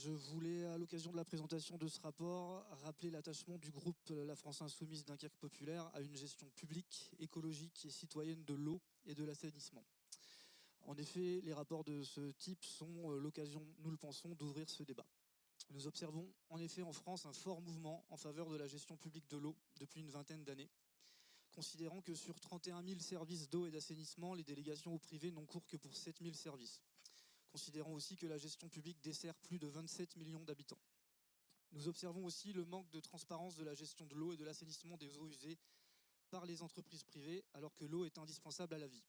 Je voulais, à l'occasion de la présentation de ce rapport, rappeler l'attachement du groupe La France Insoumise Dunkerque Populaire à une gestion publique, écologique et citoyenne de l'eau et de l'assainissement. En effet, les rapports de ce type sont l'occasion, nous le pensons, d'ouvrir ce débat. Nous observons en effet en France un fort mouvement en faveur de la gestion publique de l'eau depuis une vingtaine d'années, considérant que sur 31 000 services d'eau et d'assainissement, les délégations au privé n'ont cours que pour 7 000 services. Considérant aussi que la gestion publique dessert plus de 27 millions d'habitants. Nous observons aussi le manque de transparence de la gestion de l'eau et de l'assainissement des eaux usées par les entreprises privées, alors que l'eau est indispensable à la vie.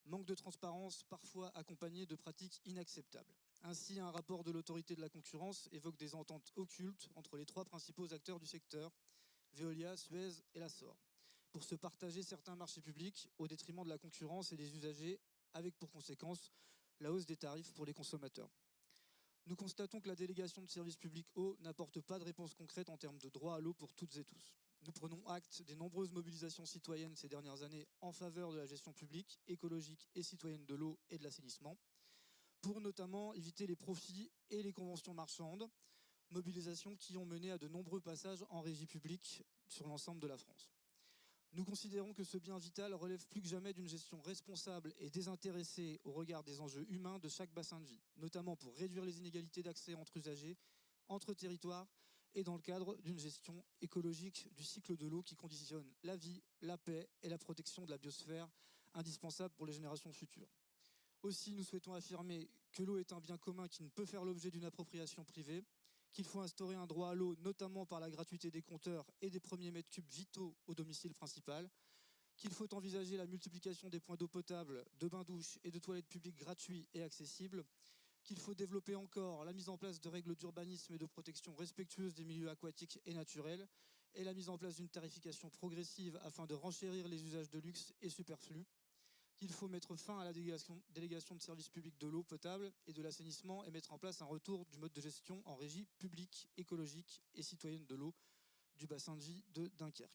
Manque de transparence parfois accompagné de pratiques inacceptables. Ainsi, un rapport de l'autorité de la concurrence évoque des ententes occultes entre les trois principaux acteurs du secteur, Veolia, Suez et la SOR, pour se partager certains marchés publics au détriment de la concurrence et des usagers, avec pour conséquence la hausse des tarifs pour les consommateurs. Nous constatons que la délégation de services publics eau n'apporte pas de réponse concrète en termes de droit à l'eau pour toutes et tous. Nous prenons acte des nombreuses mobilisations citoyennes ces dernières années en faveur de la gestion publique, écologique et citoyenne de l'eau et de l'assainissement, pour notamment éviter les profits et les conventions marchandes, mobilisations qui ont mené à de nombreux passages en régie publique sur l'ensemble de la France. Nous considérons que ce bien vital relève plus que jamais d'une gestion responsable et désintéressée au regard des enjeux humains de chaque bassin de vie, notamment pour réduire les inégalités d'accès entre usagers, entre territoires et dans le cadre d'une gestion écologique du cycle de l'eau qui conditionne la vie, la paix et la protection de la biosphère, indispensable pour les générations futures. Aussi, nous souhaitons affirmer que l'eau est un bien commun qui ne peut faire l'objet d'une appropriation privée, qu'il faut instaurer un droit à l'eau, notamment par la gratuité des compteurs et des premiers mètres cubes vitaux au domicile principal, qu'il faut envisager la multiplication des points d'eau potable, de bains-douches et de toilettes publiques gratuits et accessibles, qu'il faut développer encore la mise en place de règles d'urbanisme et de protection respectueuses des milieux aquatiques et naturels, et la mise en place d'une tarification progressive afin de renchérir les usages de luxe et superflus, qu'il faut mettre fin à la délégation de services publics de l'eau potable et de l'assainissement et mettre en place un retour du mode de gestion en régie publique, écologique et citoyenne de l'eau du bassin de vie de Dunkerque.